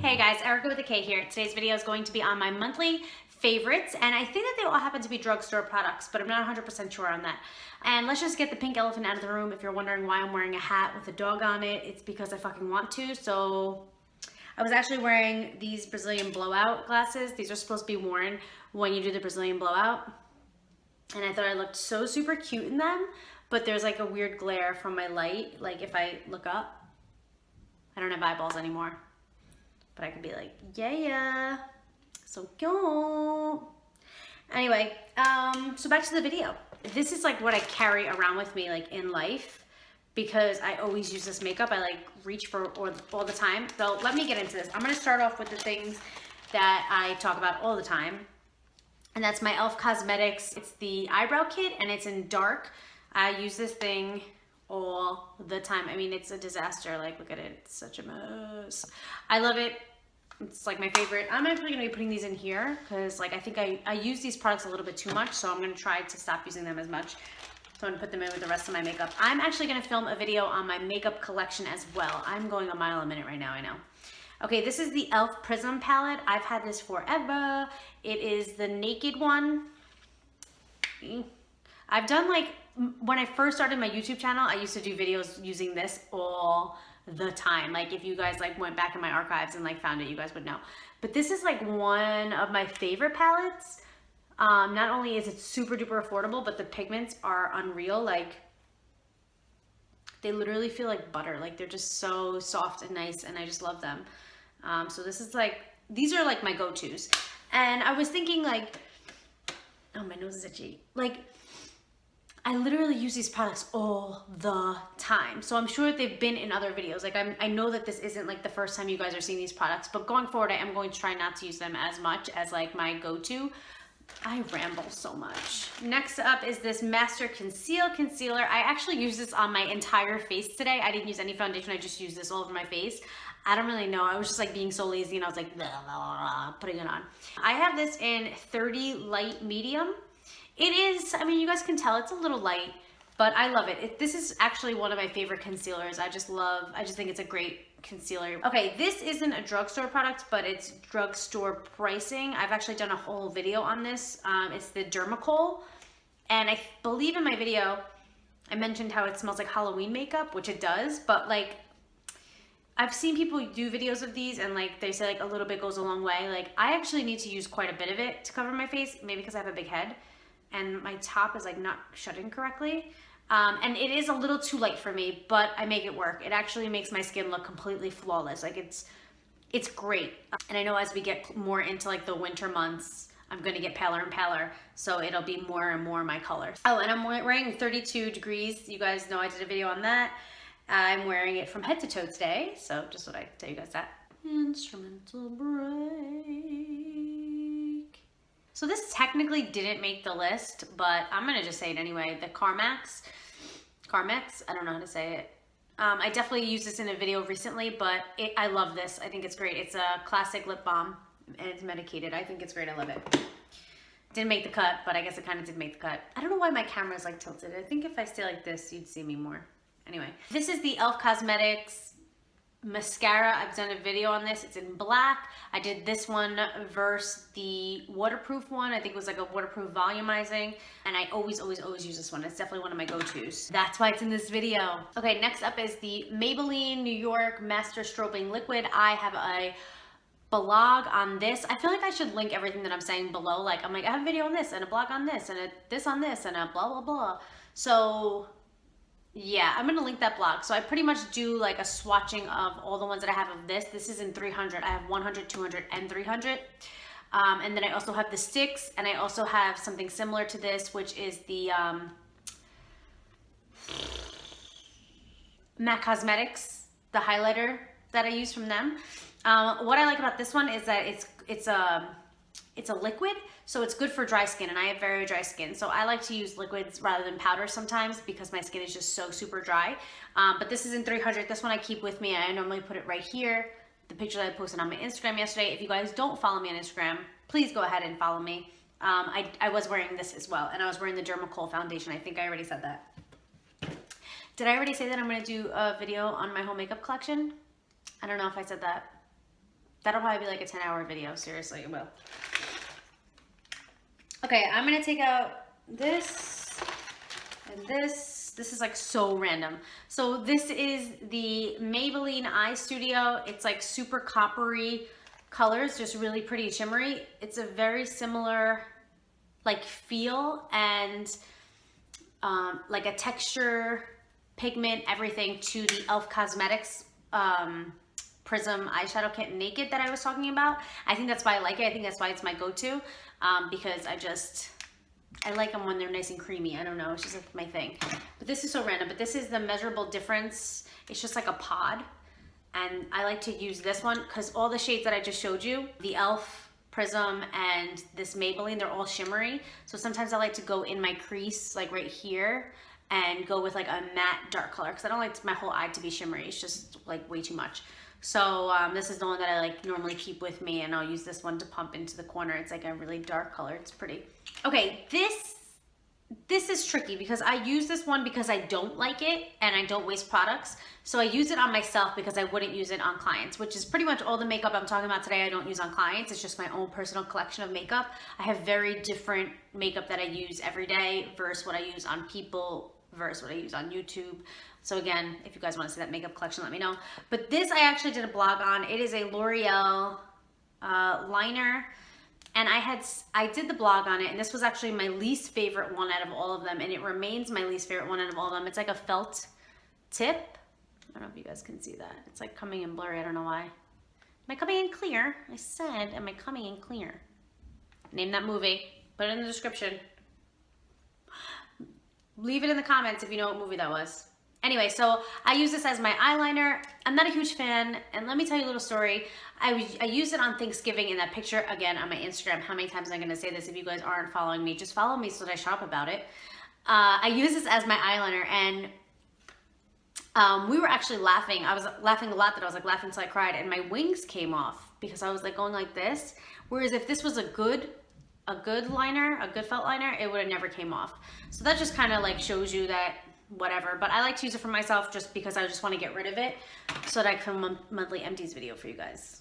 Hey guys, Erica with a K here. Today's video is going to be on my monthly favorites, and I think that they all happen to be drugstore products, but I'm not 100% sure on that. And let's just get the pink elephant out of the room. If you're wondering why I'm wearing a hat with a dog on it, it's because I fucking want to. So I was actually wearing these Brazilian blowout glasses. These are supposed to be worn when you do the Brazilian blowout. And I thought I looked so super cute in them, but there's like a weird glare from my light. Like if I look up, I don't have eyeballs anymore. But I could be like, yeah, so cute. Anyway, so back to the video. This is like what I carry around with me like in life because I always use this makeup. I like reach for all the time. So let me get into this. I'm gonna start off with the things that I talk about all the time. And that's my e.l.f. Cosmetics. It's the eyebrow kit and it's in dark. I use this thing all the time. I mean, it's a disaster. Like, look at it. It's such a mess. I love it. It's like my favorite. I'm actually going to be putting these in here because like I think I use these products a little bit too much, so I'm going to try to stop using them as much. So I'm going to put them in with the rest of my makeup. I'm actually going to film a video on my makeup collection as well. I'm going a mile a minute right now, I know. Okay, this is the e.l.f. Prism palette. I've had this forever. It is the naked one. I've done like, when I first started my YouTube channel, I used to do videos using this all the time. Like if you guys like went back in my archives and like found it, you guys would know. But this is like one of my favorite palettes. Not only is it super duper affordable, but the pigments are unreal. Like they literally feel like butter. Like they're just so soft and nice and I just love them. So this is like, these are like my go-tos. And I was thinking like, oh, my nose is itchy. Like, I literally use these products all the time. So I'm sure they've been in other videos. Like I know that this isn't like the first time you guys are seeing these products, but going forward, I am going to try not to use them as much as like my go-to. I ramble so much. Next up is this Master Conceal Concealer. I actually use this on my entire face today. I didn't use any foundation. I just used this all over my face. I don't really know. I was just like being so lazy and I was like, blah, blah, blah, putting it on. I have this in 30 light medium. It is, I mean, you guys can tell it's a little light, but I love it. This is actually one of my favorite concealers. I just think it's a great concealer. Okay, this isn't a drugstore product, but it's drugstore pricing. I've actually done a whole video on this. It's the Dermacol. And I believe in my video, I mentioned how it smells like Halloween makeup, which it does, but like, I've seen people do videos of these and like they say like a little bit goes a long way. Like I actually need to use quite a bit of it to cover my face, maybe because I have a big head and my top is like not shutting correctly. And it is a little too light for me, but I make it work. It actually makes my skin look completely flawless. Like it's great. And I know as we get more into like the winter months, I'm gonna get paler and paler. So it'll be more and more my color. Oh, and I'm wearing 32 degrees. You guys know I did a video on that. I'm wearing it from head to toe today. So just thought I'd tell you guys that. Instrumental break. So this technically didn't make the list, but I'm gonna just say it anyway. The Carmex, I don't know how to say it. I definitely used this in a video recently, but I love this. I think it's great. It's a classic lip balm and it's medicated. I think it's great, I love it. Didn't make the cut, but I guess it kind of did make the cut. I don't know why my camera's like tilted. I think if I stay like this, you'd see me more. Anyway, this is the e.l.f. Cosmetics mascara. I've done a video on this. It's in black. I did this one versus the waterproof one. I think it was like a waterproof volumizing. And I always use this one. It's definitely one of my go-tos. That's why it's in this video. Okay, next up is the Maybelline New York Master Strobing Liquid. I have a blog on this. I feel like I should link everything that I'm saying below. Like, I'm like, I have a video on this and a blog on this and this on this and a blah, blah, blah. So yeah, I'm gonna link that blog. So I pretty much do like a swatching of all the ones that I have of this. This is in 300. I have 100, 200, and 300. And then I also have the sticks, and I also have something similar to this, which is the MAC Cosmetics, the highlighter that I use from them. What I like about this one is that it's a liquid, so it's good for dry skin, and I have very dry skin, so I like to use liquids rather than powder sometimes because my skin is just so super dry. But this is in 300. This one I keep with me. I normally put it right here. The picture that I posted on my Instagram yesterday. If you guys don't follow me on Instagram, please go ahead and follow me. I was wearing this as well, and I was wearing the Dermacol foundation. I think I already said that. Did I already say that I'm going to do a video on my whole makeup collection? I don't know if I said that. That'll probably be like a 10-hour video. Seriously, it will. Okay, I'm gonna take out this and this. This is like so random. So this is the Maybelline Eye Studio. It's like super coppery colors, just really pretty shimmery. It's a very similar like feel and like a texture, pigment, everything to the e.l.f. Cosmetics Prism eyeshadow kit Naked that I was talking about. I think that's why I like it. I think that's why it's my go-to, because I like them when they're nice and creamy. I don't know, it's just like my thing. But this is so random, but this is the Measurable Difference. It's just like a pod. And I like to use this one because all the shades that I just showed you, the e.l.f. Prism and this Maybelline, they're all shimmery. So sometimes I like to go in my crease, like right here, and go with like a matte dark color because I don't like my whole eye to be shimmery. It's just like way too much. So this is the one that I like normally keep with me, and I'll use this one to pump into the corner. It's like a really dark color. It's pretty. Okay, this is tricky because I use this one because I don't like it and I don't waste products. So I use it on myself because I wouldn't use it on clients, which is pretty much all the makeup I'm talking about today I don't use on clients. It's just my own personal collection of makeup. I have very different makeup that I use every day versus what I use on people versus what I use on YouTube. So again, if you guys want to see that makeup collection, let me know. But this I actually did a blog on. It is a L'Oreal liner. And I did the blog on it, and this was actually my least favorite one out of all of them, and it remains my least favorite one out of all of them. It's like a felt tip. I don't know if you guys can see that. It's like coming in blurry, I don't know why. Am I coming in clear? I said, am I coming in clear? Name that movie, put it in the description. Leave it in the comments if you know what movie that was. Anyway, so I use this as my eyeliner. I'm not a huge fan, and let me tell you a little story. I used it on Thanksgiving in that picture, again, on my Instagram. How many times am I going to say this? If you guys aren't following me, just follow me so that I shop about it. I use this as my eyeliner, and we were actually laughing. I was laughing a lot that I was like laughing until I cried, and my wings came off because I was like going like this. Whereas if this was a good liner, a good felt liner, it would have never came off. So that just kind of like shows you that whatever, but I like to use it for myself just because I just want to get rid of it so that I can film a monthly empties video for you guys.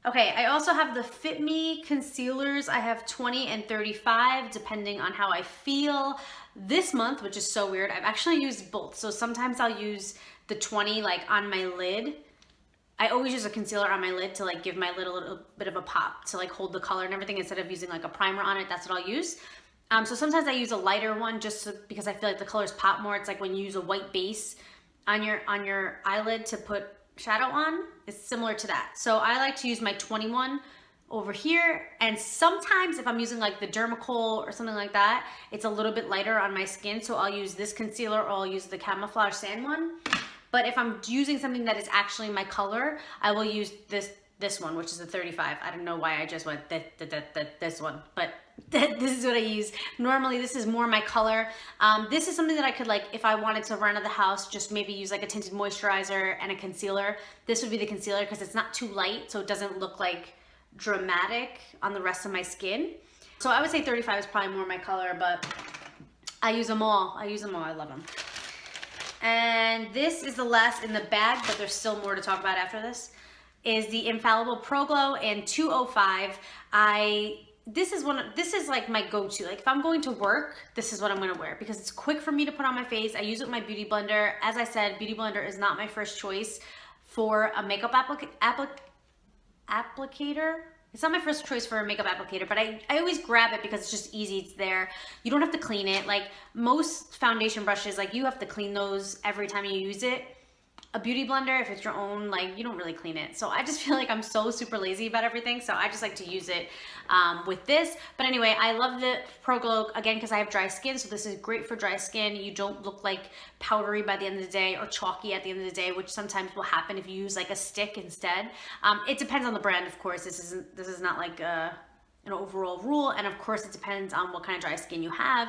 Okay, I also have the Fit Me concealers. I have 20 and 35 depending on how I feel. This month, which is so weird, I've actually used both. So sometimes I'll use the 20 like on my lid. I always use a concealer on my lid to like give my lid a little bit of a pop to like hold the color and everything instead of using like a primer on it. That's what I'll use. So sometimes I use a lighter one just because I feel like the colors pop more. It's like when you use a white base on your eyelid to put shadow on. It's similar to that. So I like to use my 21 over here, and sometimes if I'm using like the Dermacol or something like that, it's a little bit lighter on my skin, so I'll use this concealer or I'll use the Camouflage Sand one. But if I'm using something that is actually my color, I will use this one, which is a 35. I don't know why I just went this one, but this is what I use. Normally, this is more my color. This is something that I could like, if I wanted to run out of the house, just maybe use like a tinted moisturizer and a concealer. This would be the concealer because it's not too light, so it doesn't look like dramatic on the rest of my skin. So I would say 35 is probably more my color, but I use them all. I love them. And this is the last in the bag, but there's still more to talk about after this, is the Infallible Pro Glow in 205. This is like my go-to. Like if I'm going to work, this is what I'm gonna wear because it's quick for me to put on my face. I use it with my Beauty Blender. As I said, Beauty Blender is not my first choice for a makeup applicator. It's not my first choice for a makeup applicator, but I always grab it because it's just easy. It's there. You don't have to clean it. Like most foundation brushes, like you have to clean those every time you use it. A Beauty Blender, if it's your own, like you don't really clean it. So I just feel like I'm so super lazy about everything. So I just like to use it with this. But anyway, I love the Pro Glow, again, because I have dry skin. So this is great for dry skin. You don't look like powdery by the end of the day or chalky at the end of the day, which sometimes will happen if you use like a stick instead. It depends on the brand, of course. This is not like an overall rule, and of course it depends on what kind of dry skin you have.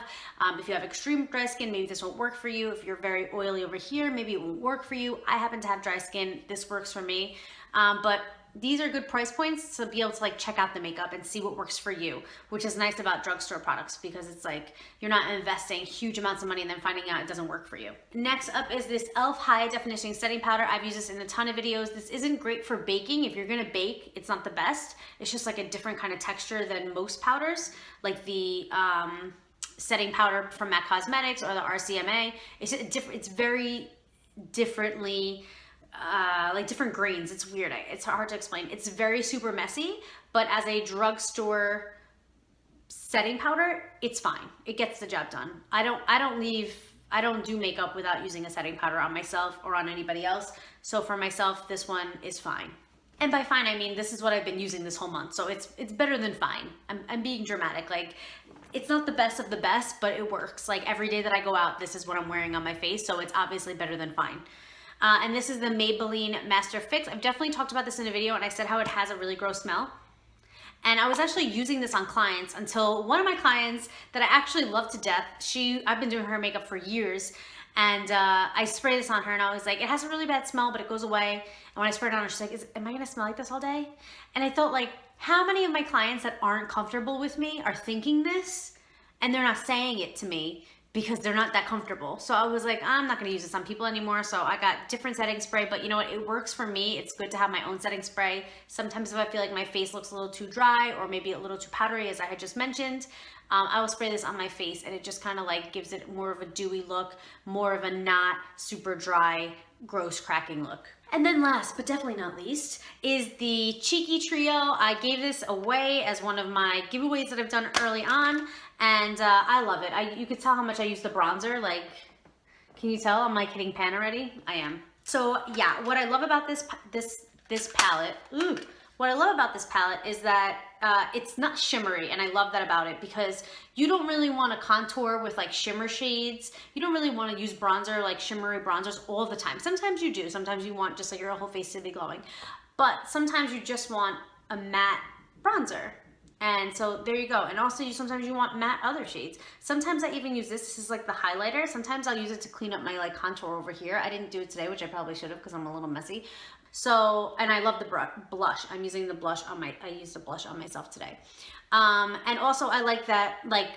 If you have extreme dry skin, maybe this won't work for you. If you're very oily over here, maybe it won't work for you. I happen to have dry skin. This works for me. But these are good price points to be able to like check out the makeup and see what works for you, which is nice about drugstore products because it's like you're not investing huge amounts of money and then finding out it doesn't work for you. Next up is this e.l.f. High Definition Setting Powder. I've used this in a ton of videos. This isn't great for baking. If you're gonna bake, it's not the best. It's just like a different kind of texture than most powders, like the setting powder from MAC Cosmetics or the RCMA. It's very differently, like different grains. It's weird. It's hard to explain. It's very super messy, but as a drugstore setting powder, it's fine. It gets the job done. I don't do makeup without using a setting powder on myself or on anybody else. So for myself, this one is fine. And by fine, I mean, this is what I've been using this whole month. So it's better than fine. I'm being dramatic. Like, it's not the best of the best, but it works. Like every day that I go out, this is what I'm wearing on my face. So it's obviously better than fine. And this is the Maybelline Master Fix. I've definitely talked about this in a video and I said how it has a really gross smell. And I was actually using this on clients until one of my clients that I actually love to death, I've been doing her makeup for years, and I sprayed this on her and I was like, it has a really bad smell, but it goes away. And when I sprayed it on her, she's like, am I gonna smell like this all day? And I felt like, how many of my clients that aren't comfortable with me are thinking this and they're not saying it to me because they're not that comfortable. So I was like, I'm not gonna use this on people anymore. So I got different setting spray, but you know what? It works for me. It's good to have my own setting spray. Sometimes if I feel like my face looks a little too dry or maybe a little too powdery, as I had just mentioned, I will spray this on my face and it just kind of like gives it more of a dewy look, more of a not super dry, gross cracking look. And then last, but definitely not least, is the Cheeky Trio. I gave this away as one of my giveaways that I've done early on, and I love it. You could tell how much I use the bronzer. Like, can you tell I'm like hitting pan already? I am. So yeah, what I love about this palette, what I love about this palette is that it's not shimmery, and I love that about it because you don't really want to contour with like shimmer shades. You don't really want to use bronzer, like shimmery bronzers all the time. Sometimes you do. Sometimes you want just like your whole face to be glowing. But sometimes you just want a matte bronzer. And so there you go. And also sometimes you want matte other shades. Sometimes I even use this. This is like the highlighter. Sometimes I'll use it to clean up my like contour over here. I didn't do it today, which I probably should have because I'm a little messy. So, and I love the blush. I'm using the blush I used a blush on myself today. And also I like that, like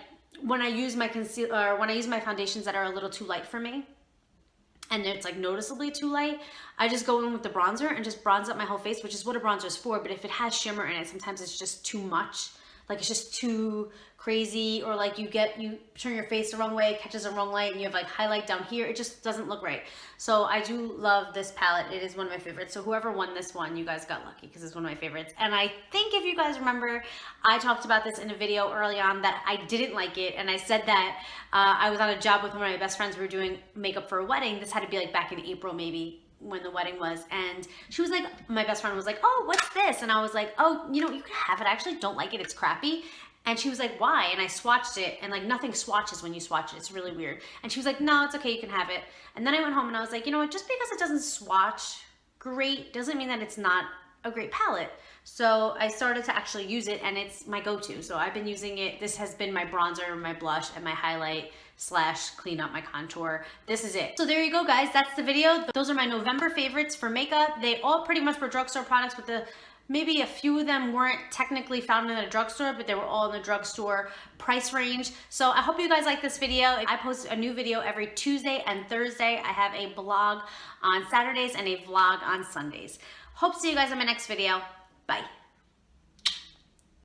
when I use my concealer, or when I use my foundations that are a little too light for me, and it's like noticeably too light, I just go in with the bronzer and just bronze up my whole face, which is what a bronzer is for. But if it has shimmer in it, sometimes it's just too much. Like it's just too crazy, or like you turn your face the wrong way, it catches the wrong light, and you have like highlight down here. It just doesn't look right. So I do love this palette. It is one of my favorites. So whoever won this one, you guys got lucky because it's one of my favorites. And I think if you guys remember, I talked about this in a video early on that I didn't like it. And I said that I was on a job with one of my best friends. We were doing makeup for a wedding. This had to be like back in April maybe, when the wedding was, and she was like, my best friend was like, oh, what's this? And I was like, oh, you know, you can have it. I actually don't like it. It's crappy. And she was like, why? And I swatched it, and like nothing swatches when you swatch it. It's really weird. And she was like, no, it's okay. You can have it. And then I went home and I was like, you know what? Just because it doesn't swatch great doesn't mean that it's not a great palette. So I started to actually use it, and it's my go-to. So I've been using it. This has been my bronzer, my blush, and my highlight / clean up my contour. This is it. So there you go, guys. That's the video. Those are my November favorites for makeup. They all pretty much were drugstore products, but maybe a few of them weren't technically found in a drugstore, but they were all in the drugstore price range. So I hope you guys like this video. I post a new video every Tuesday and Thursday. I have a blog on Saturdays and a vlog on Sundays. Hope to see you guys in my next video. Bye.